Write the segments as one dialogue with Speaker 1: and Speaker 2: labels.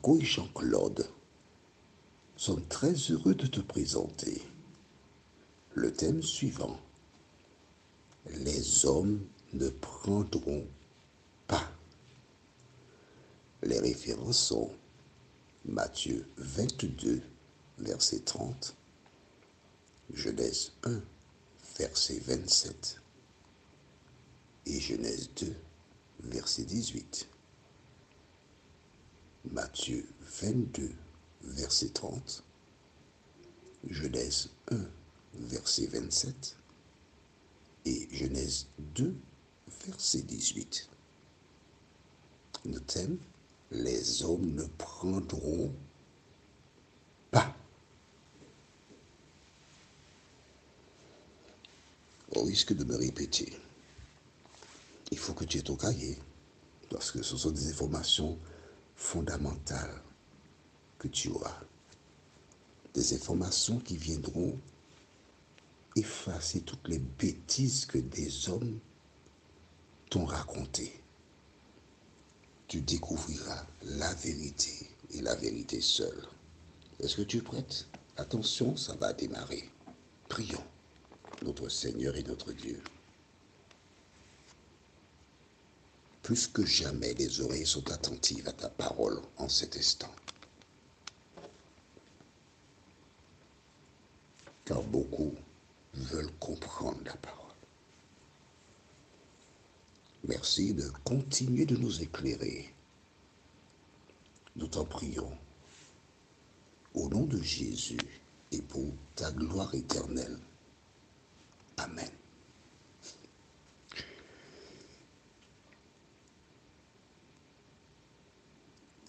Speaker 1: Marco et Jean-Claude sont très heureux de te présenter le thème suivant. Les hommes ne prendront pas. Les références sont Matthieu 22, verset 30, Genèse 1, verset 27 et Genèse 2, verset 18. Matthieu 22, verset 30, Genèse 1, verset 27 et Genèse 2, verset 18. Le thème, les hommes ne prendront pas. Au risque de me répéter, il faut que tu aies ton cahier, parce que ce sont des informations fondamentales que tu auras. Des informations qui viendront effacer toutes les bêtises que des hommes t'ont racontées. Tu découvriras la vérité et la vérité seule. Est-ce que tu es prête? Attention, ça va démarrer. Prions, notre Seigneur et notre Dieu. Plus que jamais, les oreilles sont attentives à ta parole en cet instant. Car beaucoup veulent comprendre la parole. Merci de continuer de nous éclairer. Nous t'en prions. Au nom de Jésus et pour ta gloire éternelle. Amen.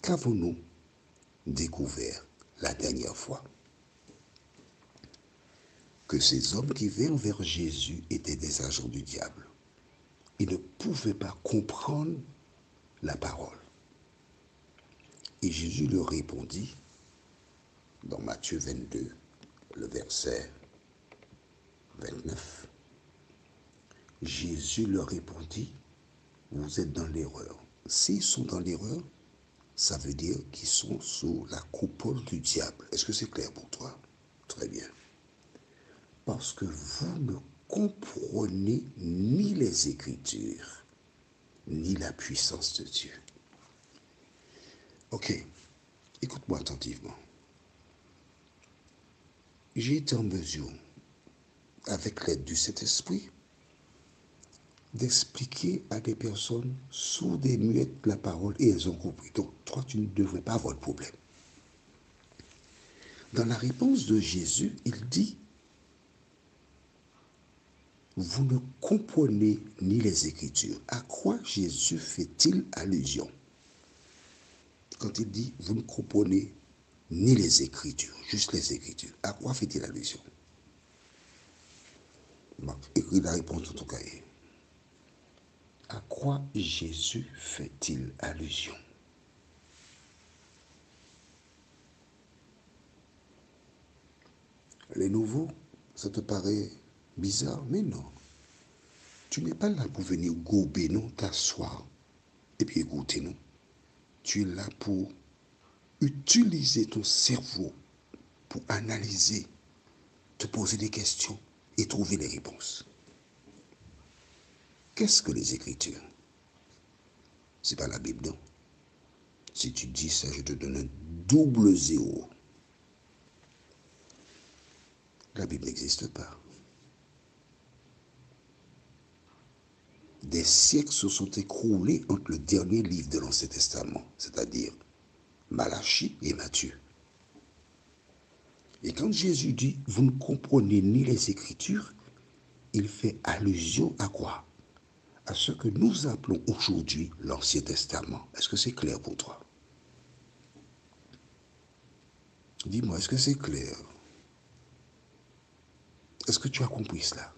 Speaker 1: Qu'avons-nous découvert la dernière fois? Que ces hommes qui vinrent vers Jésus étaient des agents du diable. Ils ne pouvaient pas comprendre la parole. Et Jésus leur répondit, dans Matthieu 22, le verset 29, Jésus leur répondit, vous êtes dans l'erreur. S'ils sont dans l'erreur, ça veut dire qu'ils sont sous la coupole du diable. Est-ce que c'est clair pour toi? Très bien. Parce que vous ne comprenez ni les Écritures, ni la puissance de Dieu. Ok, écoute-moi attentivement. J'ai été en mesure, avec l'aide du Saint-Esprit, d'expliquer à des personnes sourdes et muettes la parole et elles ont compris. Donc, toi, tu ne devrais pas avoir de problème. Dans la réponse de Jésus, il dit, vous ne comprenez ni les Écritures. À quoi Jésus fait-il allusion? Quand il dit, vous ne comprenez ni les Écritures, juste les Écritures. À quoi fait-il allusion? Bon, écris la réponse dans ton cahier. À quoi Jésus fait-il allusion? Les nouveaux, ça te paraît bizarre, mais non. Tu n'es pas là pour venir gober, non, t'asseoir et puis écouter, non. Tu es là pour utiliser ton cerveau pour analyser, te poser des questions et trouver les réponses. Qu'est-ce que les Écritures? C'est pas la Bible, non. Si tu dis ça, je te donne un double zéro. La Bible n'existe pas. Des siècles se sont écoulés entre le dernier livre de l'Ancien Testament, c'est-à-dire Malachie et Matthieu. Et quand Jésus dit « vous ne comprenez ni les Écritures », il fait allusion à quoi? À ce que nous appelons aujourd'hui l'Ancien Testament. Est-ce que c'est clair pour toi? Dis-moi, est-ce que c'est clair? Est-ce que tu as compris cela?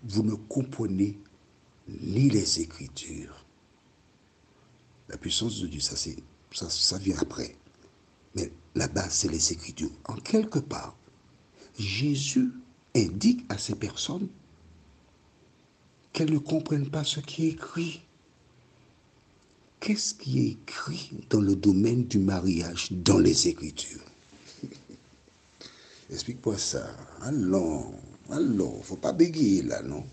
Speaker 1: Vous ne comprenez ni les Écritures. La puissance de Dieu, ça vient après. Mais la base, c'est les Écritures. En quelque part, Jésus indique à ces personnes qu'elles ne comprennent pas ce qui est écrit. qu'est-ce qui est écrit dans le domaine du mariage dans les Écritures? Explique-moi ça. Allons, faut pas bégayer là, non?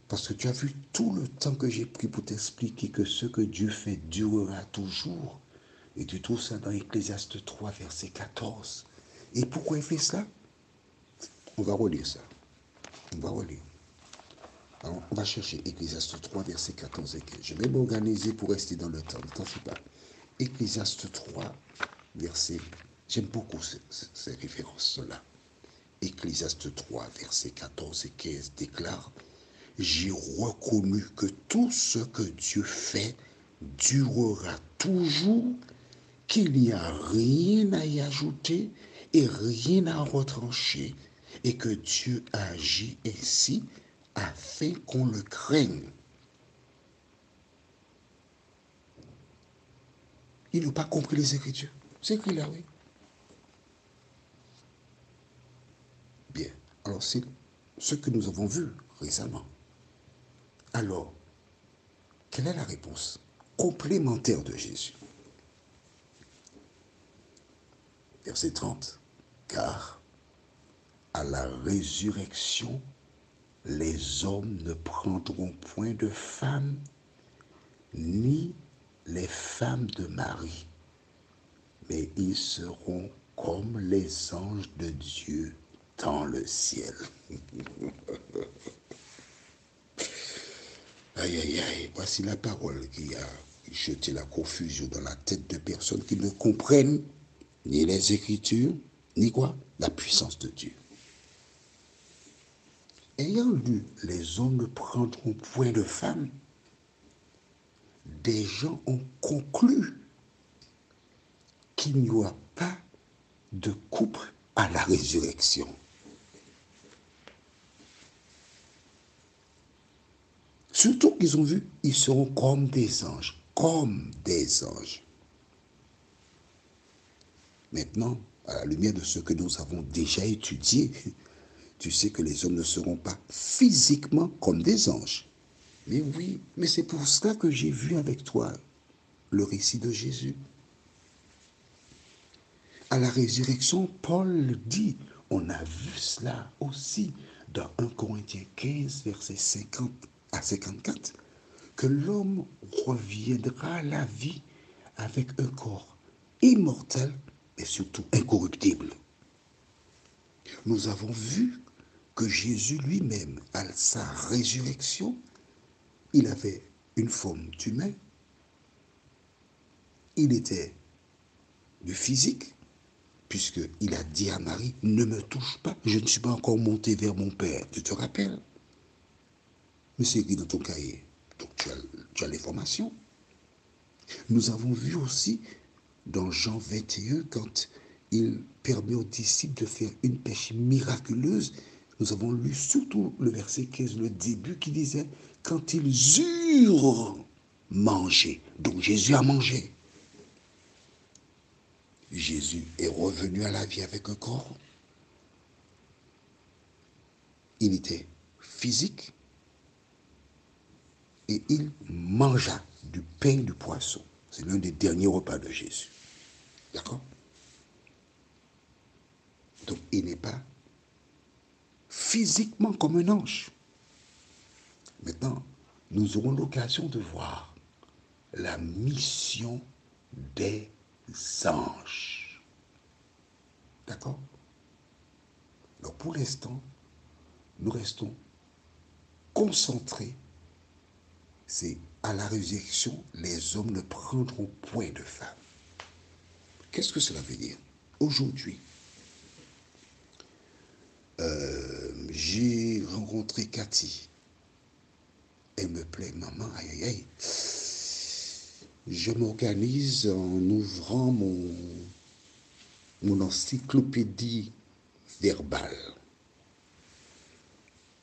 Speaker 1: Parce que tu as vu tout le temps que j'ai pris pour t'expliquer que ce que Dieu fait durera toujours. Et tu trouves ça dans Ecclésiaste 3, verset 14. Et pourquoi il fait ça? On va relire ça. On va relire. Alors, on va chercher Ecclésiaste 3, verset 14 et 15. Je vais m'organiser pour rester dans le temps. Ne t'en fais pas. Ecclésiaste 3, verset... J'aime beaucoup ces références-là. Ecclésiaste 3, verset 14 et 15 déclare: j'ai reconnu que tout ce que Dieu fait durera toujours, qu'il n'y a rien à y ajouter et rien à retrancher, et que Dieu agit ainsi afin qu'on le craigne. Ils n'ont pas compris les Écritures. C'est écrit là, oui. Bien. Alors, c'est ce que nous avons vu récemment. Alors, quelle est la réponse complémentaire de Jésus? Verset 30. Car à la résurrection, les hommes ne prendront point de femmes, ni les femmes de Marie, mais ils seront comme les anges de Dieu dans le ciel. Aïe, aïe, aïe, voici la parole qui a jeté la confusion dans la tête de personnes qui ne comprennent ni les Écritures, ni quoi? La puissance de Dieu. Ayant lu « les hommes ne prendront point de femmes », des gens ont conclu qu'il n'y aura pas de couple à la résurrection. Surtout qu'ils ont vu, ils seront comme des anges, comme des anges. Maintenant, à la lumière de ce que nous avons déjà étudié, tu sais que les hommes ne seront pas physiquement comme des anges. Mais oui, mais c'est pour cela que j'ai vu avec toi le récit de Jésus. À la résurrection, Paul dit, on a vu cela aussi dans 1 Corinthiens 15, versets 50 à 54, que l'homme reviendra à la vie avec un corps immortel, mais surtout incorruptible. Nous avons vu que Jésus lui-même, à sa résurrection, il avait une forme d'humain, il était du physique, puisqu'il a dit à Marie, ne me touche pas, je ne suis pas encore monté vers mon Père. Tu te rappelles? Mais c'est écrit dans ton cahier. Donc tu as l'information. Nous avons vu aussi dans Jean 21, quand il permet aux disciples de faire une pêche miraculeuse, nous avons lu surtout le verset 15, le début, qui disait, quand ils eurent mangé, donc Jésus a mangé. Jésus est revenu à la vie avec un corps. Il était physique et il mangea du pain et du poisson. C'est l'un des derniers repas de Jésus. D'accord? Donc il n'est pas physiquement comme un ange. Maintenant, nous aurons l'occasion de voir la mission des anges. D'accord? Alors pour l'instant, nous restons concentrés. C'est à la résurrection, les hommes ne prendront point de femmes. Qu'est-ce que cela veut dire? Aujourd'hui, j'ai rencontré Cathy. Elle me plaît, maman, aïe, aïe, aïe. Je m'organise en ouvrant mon encyclopédie verbale.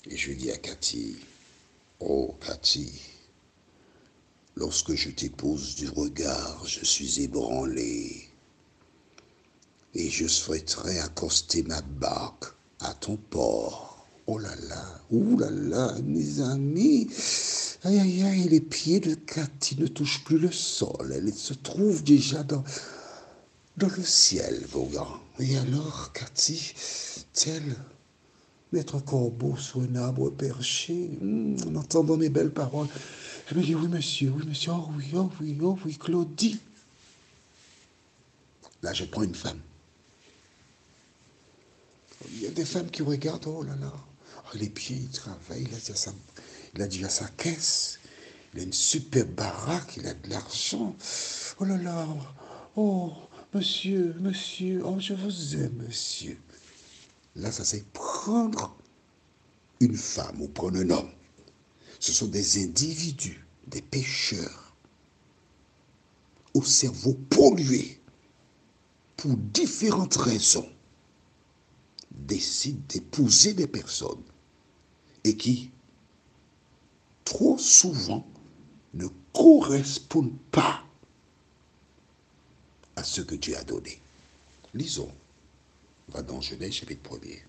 Speaker 1: Et je dis à Cathy, oh Cathy, lorsque je t'épose du regard, je suis ébranlé. Et je souhaiterais accoster ma barque à ton port. Oh là là, mes amis. Aïe, aïe, aïe, les pieds de Cathy ne touchent plus le sol. Elle se trouve déjà dans le ciel, voguant. Et alors, Cathy, tel Maître Corbeau sur un arbre perché, en entendant mes belles paroles, elle me dit, oui, monsieur, oh oui, oh oui, oh oui, Claudie. Là, je prends une femme. Il y a des femmes qui regardent, oh là là, oh, les pieds, il travaille, il a déjà sa caisse, il a une super baraque, il a de l'argent. Oh là là, oh, monsieur, oh, je vous aime, monsieur. Là, ça c'est prendre une femme ou prendre un homme. Ce sont des individus, des pécheurs, au cerveau pollué, pour différentes raisons, décident d'épouser des personnes et qui, trop souvent, ne correspondent pas à ce que Dieu a donné. Lisons. Va dans Genèse chapitre 1er.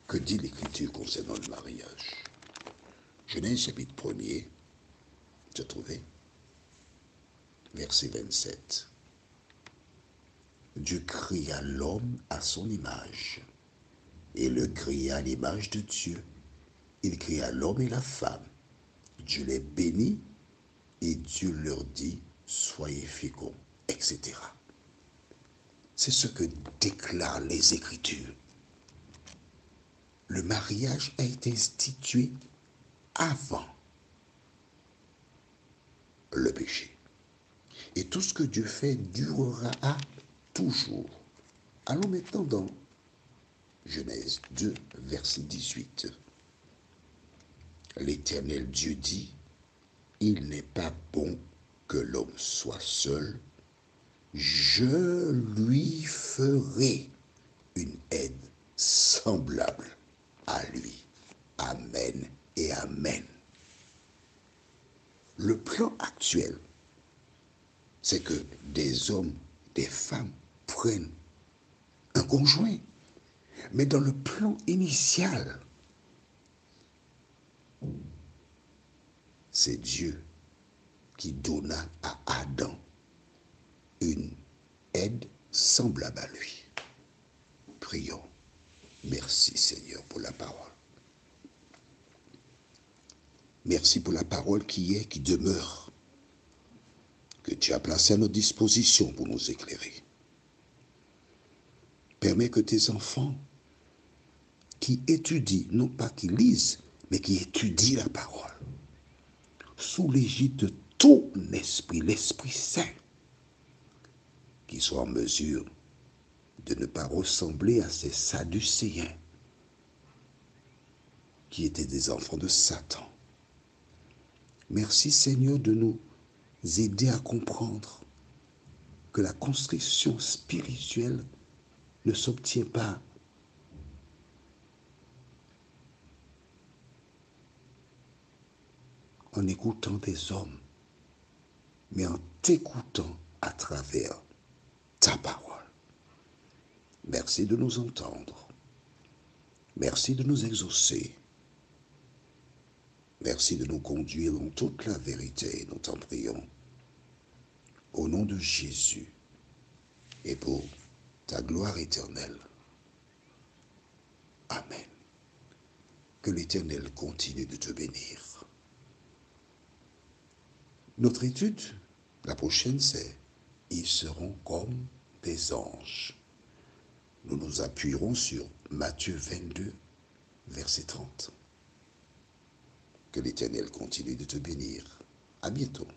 Speaker 1: Que dit l'Écriture concernant le mariage? Genèse chapitre 1er, tu as trouvé? Verset 27. Dieu créa l'homme à son image, et le créa à l'image de Dieu. Il créa l'homme et la femme. Dieu les bénit, et Dieu leur dit, soyez féconds, etc. C'est ce que déclarent les Écritures. Le mariage a été institué avant le péché. Et tout ce que Dieu fait durera à toujours. Allons maintenant dans Genèse 2, verset 18. L'Éternel Dieu dit, il n'est pas bon que l'homme soit seul, je lui ferai une aide semblable à lui. Amen et amen. Le plan actuel, c'est que des hommes, des femmes prennent un conjoint. Mais dans le plan initial, c'est Dieu qui donna à Adam une aide semblable à lui. Prions. Merci Seigneur pour la parole. Merci pour la parole qui est, qui demeure, que tu as placée à notre disposition pour nous éclairer. Permets que tes enfants qui étudient, non pas qui lisent, mais qui étudient la parole, sous l'égide de ton esprit, l'Esprit Saint, qui soit en mesure de ne pas ressembler à ces Sadducéens qui étaient des enfants de Satan. Merci Seigneur de nous aider à comprendre que la construction spirituelle ne s'obtient pas en écoutant des hommes, mais en t'écoutant à travers ta parole. Merci de nous entendre. Merci de nous exaucer. Merci de nous conduire dans toute la vérité. Nous t'en prions. Au nom de Jésus et pour ta gloire éternelle. Amen. Que l'Éternel continue de te bénir. Notre étude, la prochaine, c'est « Ils seront comme des anges ». Nous nous appuierons sur Matthieu 22, verset 30. Que l'Éternel continue de te bénir. À bientôt.